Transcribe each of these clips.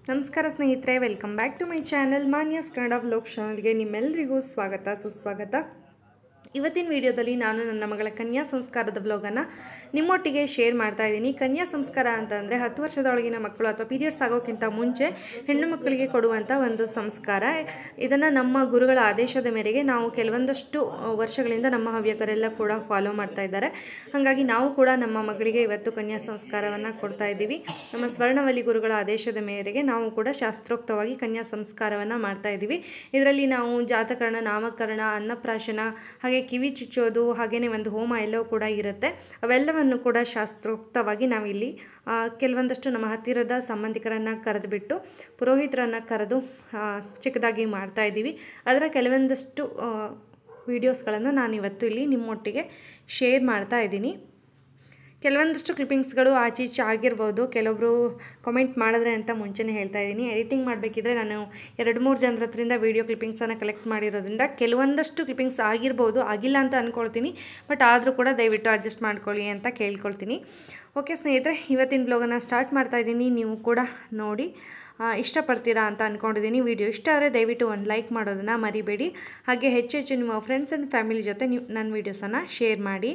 ನಮಸ್ಕಾರ ಸ್ನೇಹಿತರೆ, welcome back to my channel Manyas Kannada vlog ಚಾನಲ್ಗೆ ನಿಮ್ಮೆಲ್ಲರಿಗೂ ಸ್ವಾಗತ ಸುಸ್ವಾಗತ. ಇವತ್ತಿನ ವಿಡಿಯೋದಲ್ಲಿ ನಾನು ನನ್ನ ಮಗಳ ಕನ್ಯಾ ಸಂಸ್ಕಾರದ ವ್ಲಾಗನ್ನು ನಿಮ್ಮೊಟ್ಟಿಗೆ ಶೇರ್ ಮಾಡ್ತಾ ಇದ್ದೀನಿ. ಕನ್ಯಾ ಸಂಸ್ಕಾರ ಅಂತಂದರೆ 10 ವರ್ಷದೊಳಗಿನ ಮಕ್ಕಳು ಅಥವಾ ಪೀರಿಯಡ್ಸ್ ಆಗೋಕ್ಕಿಂತ ಮುಂಚೆ ಹೆಣ್ಣು ಮಕ್ಕಳಿಗೆ ಕೊಡುವಂಥ ಒಂದು ಸಂಸ್ಕಾರ. ಇದನ್ನು ನಮ್ಮ ಗುರುಗಳ ಆದೇಶದ ಮೇರೆಗೆ ನಾವು ಕೆಲವೊಂದಷ್ಟು ವರ್ಷಗಳಿಂದ ನಮ್ಮ ಹವ್ಯಕರೆಲ್ಲ ಕೂಡ ಫಾಲೋ ಮಾಡ್ತಾ ಇದ್ದಾರೆ. ಹಾಗಾಗಿ ನಾವು ಕೂಡ ನಮ್ಮ ಮಗಳಿಗೆ ಇವತ್ತು ಕನ್ಯಾ ಸಂಸ್ಕಾರವನ್ನು ಕೊಡ್ತಾ ಇದ್ದೀವಿ. ನಮ್ಮ ಸ್ವರ್ಣವಲ್ಲಿ ಗುರುಗಳ ಆದೇಶದ ಮೇರೆಗೆ ನಾವು ಕೂಡ ಶಾಸ್ತ್ರೋಕ್ತವಾಗಿ ಕನ್ಯಾ ಸಂಸ್ಕಾರವನ್ನು ಮಾಡ್ತಾ ಇದ್ದೀವಿ. ಇದರಲ್ಲಿ ನಾವು ಜಾತಕರಣ, ನಾಮಕರಣ, ಅನ್ನಪ್ರಾಶನ, ಹಾಗೆ ಕಿವಿ ಚುಚ್ಚೋದು, ಹಾಗೆಯೇ ಒಂದು ಹೋಮ ಎಲ್ಲವೂ ಕೂಡ ಇರುತ್ತೆ. ಅವೆಲ್ಲವನ್ನು ಕೂಡ ಶಾಸ್ತ್ರೋಕ್ತವಾಗಿ ನಾವಿಲ್ಲಿ ಕೆಲವೊಂದಷ್ಟು ನಮ್ಮ ಹತ್ತಿರದ ಸಂಬಂಧಿಕರನ್ನು ಕರೆದುಬಿಟ್ಟು ಪುರೋಹಿತರನ್ನು ಕರೆದು ಚಿಕ್ಕದಾಗಿ ಮಾಡ್ತಾ ಇದ್ದೀವಿ. ಅದರ ಕೆಲವೊಂದಷ್ಟು ವಿಡಿಯೋಸ್ಗಳನ್ನು ನಾನು ಇವತ್ತು ಇಲ್ಲಿ ನಿಮ್ಮೊಟ್ಟಿಗೆ ಶೇರ್ ಮಾಡ್ತಾ ಇದ್ದೀನಿ. ಕೆಲವೊಂದಷ್ಟು ಕ್ಲಿಪ್ಪಿಂಗ್ಸ್ಗಳು ಆಚೀಚೆ ಆಗಿರ್ಬೋದು, ಕೆಲವೊಬ್ಬರು ಕಾಮೆಂಟ್ ಮಾಡಿದ್ರೆ ಅಂತ ಮುಂಚೆನೇ ಹೇಳ್ತಾ ಇದ್ದೀನಿ. ಎಡಿಟಿಂಗ್ ಮಾಡಬೇಕಿದ್ರೆ ನಾನು 2-3 ಜನರ ಹತ್ರಿಂದ ವೀಡಿಯೋ ಕ್ಲಿಪ್ಪಿಂಗ್ಸನ್ನು ಕಲೆಕ್ಟ್ ಮಾಡಿರೋದ್ರಿಂದ ಕೆಲವೊಂದಷ್ಟು ಕ್ಲಿಪ್ಪಿಂಗ್ಸ್ ಆಗಿರ್ಬೋದು, ಆಗಿಲ್ಲ ಅಂತ ಅಂದ್ಕೊಳ್ತೀನಿ. ಬಟ್ ಆದರೂ ಕೂಡ ದಯವಿಟ್ಟು ಅಡ್ಜಸ್ಟ್ ಮಾಡ್ಕೊಳ್ಳಿ ಅಂತ ಕೇಳ್ಕೊಳ್ತೀನಿ. ಓಕೆ ಸ್ನೇಹಿತರೆ, ಇವತ್ತಿನ ಬ್ಲಾಗನ್ನು ಸ್ಟಾರ್ಟ್ ಮಾಡ್ತಾ ಇದ್ದೀನಿ. ನೀವು ಕೂಡ ನೋಡಿ ಇಷ್ಟಪಡ್ತೀರಾ ಅಂತ ಅಂದ್ಕೊಂಡಿದ್ದೀನಿ. ವಿಡಿಯೋ ಇಷ್ಟ ಆದರೆ ದಯವಿಟ್ಟು ಒಂದು ಲೈಕ್ ಮಾಡೋದನ್ನು ಮರಿಬೇಡಿ. ಹಾಗೆ ಹೆಚ್ಚು ನಿಮ್ಮ ಫ್ರೆಂಡ್ಸ್ ಆ್ಯಂಡ್ ಫ್ಯಾಮಿಲಿ ಜೊತೆ ನೀವು ನನ್ನ ವೀಡಿಯೋಸನ್ನು ಶೇರ್ ಮಾಡಿ.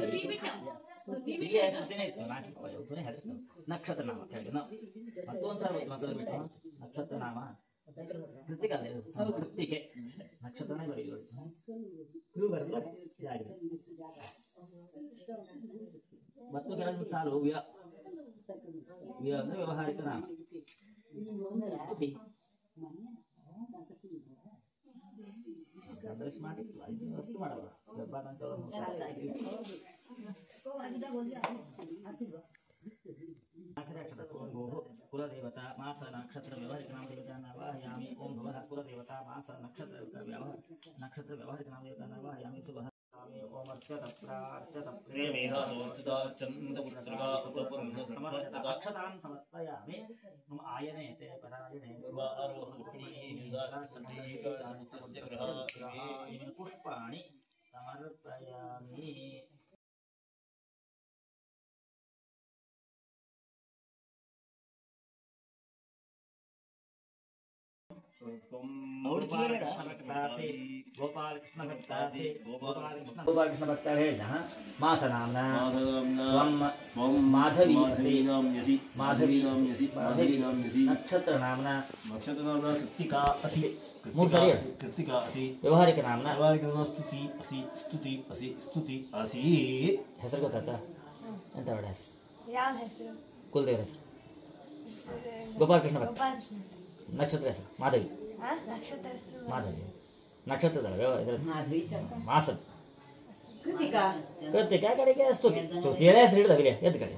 ಇಲ್ಲಿ ಸುದ್ದಿನೇ ಇತ್ತು ನಕ್ಷತ್ರ ನಾಮ ಮತ್ತೊಂದ್ಸಲ ಮಕ್ಕಳು ಬಿಟ್ಟು ನಕ್ಷತ್ರ ನಾಮ ಕೃತಿಕ ಕೃತಿಕೆ ನಕ್ಷತ್ರನೇ ಬರೀಬೋದು ಇದಾಗಿದೆ. ಮತ್ತು ಕೆಲವೊಂದು ಸಾಲು ವ್ಯ ಅಂದ್ರೆ ವ್ಯವಹಾರಿಕ ನಾಮ ವಸ್ತು ಮಾಡಲ್ಲ ಕುಲದೇವತಾ ಮಾಸ ನಕ್ಷತ್ರ ವ್ಯವಹಾರಿಕ ನಾಮ ದೇವತಾ ನವಾಹಯಾಮಿ ಓಂ ಭವಃ ಕುಲದೇವತಾ ಮಾಸ ನಕ್ಷತ್ರ ವ್ಯವಹಾರಿಕ ನಾಮ ದೇವತಾ ನವಾಹಯಾಮಿ ಶುಭಃ ಓಂ ಅಕ್ಷತಾನ್ ಸಮರ್ಪಯಾಮಿ ಆಯನೇತೆ ಪರಾಯಣೆ ಪುಷ್ಪಾಣಿ ಸಮರ್ಪಯಾಮಿ. ಗೋಪಾಲಕೃಷ್ಣ ಭಕ್ತ ಹೇಳಿದ ಮಾಸ ನಾಮ್ನ ಮಾಧವಿ ನಕ್ಷತ್ರ ನಾಮ್ನ ಕೃತಿಕಾ ಅಸಿ ಕೃತಿಕಾ ಅಸಿ ವ್ಯವಹಾರಿಕ ನಾಮ್ನ ಸ್ತುತಿ ಅಸಿ ಹೆಸರು ಗೊತ್ತಾಯ್ತಾ? ಎಂತ ಒಳ್ಳೆ ಹೆಸರು? ಯಾವ ಹೆಸರು? ಕುಲದೇವ್ರ ಹೆಸರು ಗೋಪಾಲಕೃಷ್ಣ ಭಕ್ತ. ನಕ್ಷತ್ರ ಹೆಸರು ಮಾಧವಿ. ನಕ್ಷತ್ರ ಹೆಸರು ಮಾಧವಿ ನಕ್ಷತ್ರದ ಮಾಸದ ಕೃತಿಕಾ. ಕೃತಿಕ ಕಡೆಗೆ ಸ್ತುತಿ ಎಲ್ಲ ಹೆಸರು ಹಿಡಿದವಿಲ್ಲ ಎದ್ದು ಕಡೆ.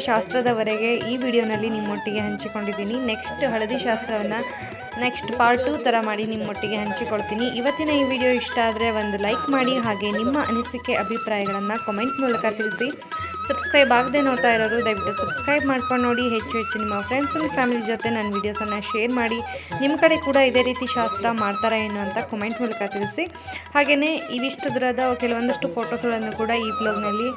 ಶಾಸ್ತ್ರದವರೆಗೆ ಈ ವಿಡಿಯೋನಲ್ಲಿ ನಿಮ್ಮೊಟ್ಟಿಗೆ ಹಂಚಿಕೊಂಡಿದ್ದೀನಿ. ನೆಕ್ಸ್ಟ್ ಹಳದಿ ಶಾಸ್ತ್ರವನ್ನು ನೆಕ್ಸ್ಟ್ ಪಾರ್ಟ್ 2 ಥರ ಮಾಡಿ ನಿಮ್ಮೊಟ್ಟಿಗೆ ಹಂಚಿಕೊಳ್ತೀನಿ. ಇವತ್ತಿನ ಈ ವಿಡಿಯೋ ಇಷ್ಟ ಆದರೆ ಒಂದು ಲೈಕ್ ಮಾಡಿ, ಹಾಗೆ ನಿಮ್ಮ ಅನಿಸಿಕೆ ಅಭಿಪ್ರಾಯಗಳನ್ನು ಕಮೆಂಟ್ ಮೂಲಕ ತಿಳಿಸಿ. ಸಬ್ಸ್ಕ್ರೈಬ್ ಆಗದೆ ನೋಡ್ತಾ ಇರೋರು ದಯವಿಟ್ಟು ಸಬ್ಸ್ಕ್ರೈಬ್ ಮಾಡ್ಕೊಂಡು ನೋಡಿ. ಹೆಚ್ಚು ಹೆಚ್ಚು ನಿಮ್ಮ ಫ್ರೆಂಡ್ಸ್ ಆ್ಯಂಡ್ ಫ್ಯಾಮಿಲಿ ಜೊತೆ ನನ್ನ ವೀಡಿಯೋಸನ್ನು ಶೇರ್ ಮಾಡಿ. ನಿಮ್ಮ ಕಡೆ ಕೂಡ ಇದೇ ರೀತಿ ಶಾಸ್ತ್ರ ಮಾಡ್ತಾರಾ ಏನು ಅಂತ ಕಮೆಂಟ್ ಮೂಲಕ ತಿಳಿಸಿ. ಹಾಗೆಯೇ ಇವಿಷ್ಟು ದೂರದ ಕೆಲವೊಂದಷ್ಟು ಫೋಟೋಸ್ಗಳನ್ನು ಕೂಡ ಈ ಬ್ಲಾಗ್ನಲ್ಲಿ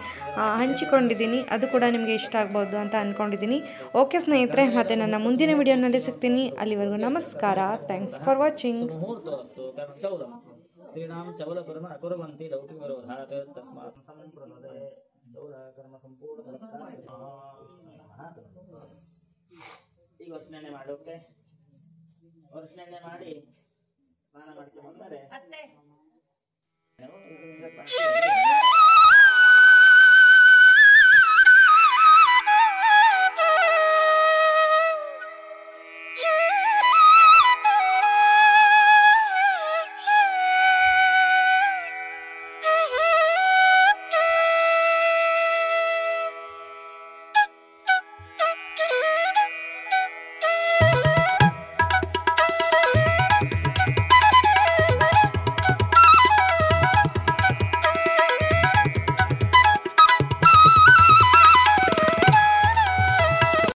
ಹಂಚಿಕೊಂಡಿದ್ದೀನಿ. ಅದು ಕೂಡ ನಿಮಗೆ ಇಷ್ಟ ಆಗ್ಬೋದು ಅಂತ ಅಂದ್ಕೊಂಡಿದ್ದೀನಿ. ಓಕೆ ಸ್ನೇಹಿತರೆ, ಮತ್ತು ನನ್ನ ಮುಂದಿನ ವಿಡಿಯೋನಲ್ಲಿ ಸಿಗ್ತೀನಿ. ಅಲ್ಲಿವರೆಗೂ ನಮಸ್ಕಾರ. Thanks for watching. ಶ್ರೀರಾಮ್ ಚೌಲ ಕರ್ಮ ಅಕುರ್ವಂತಿ ಲೌಕಿಕ ವಿರೋಧಾತ್ ತಸ್ಮಾತ್ ಸಂಪ್ರದಾಯ ಚೌಲ ಕರ್ಮ ಸಂಪೂರ್ಣ ಈಗ ವರ್ಷನೆಣ್ಣೆ ಮಾಡೋಕೆ ವರ್ಷನೆಣ್ಣೆ ಮಾಡಿ ಸ್ನಾನ ಮಾಡ್ಕೊಂಡು ಬಂದರೆ ಅತ್ತೆ ನಾವು ಇದನ್ನ ಮಾಡ್ತೀವಿ.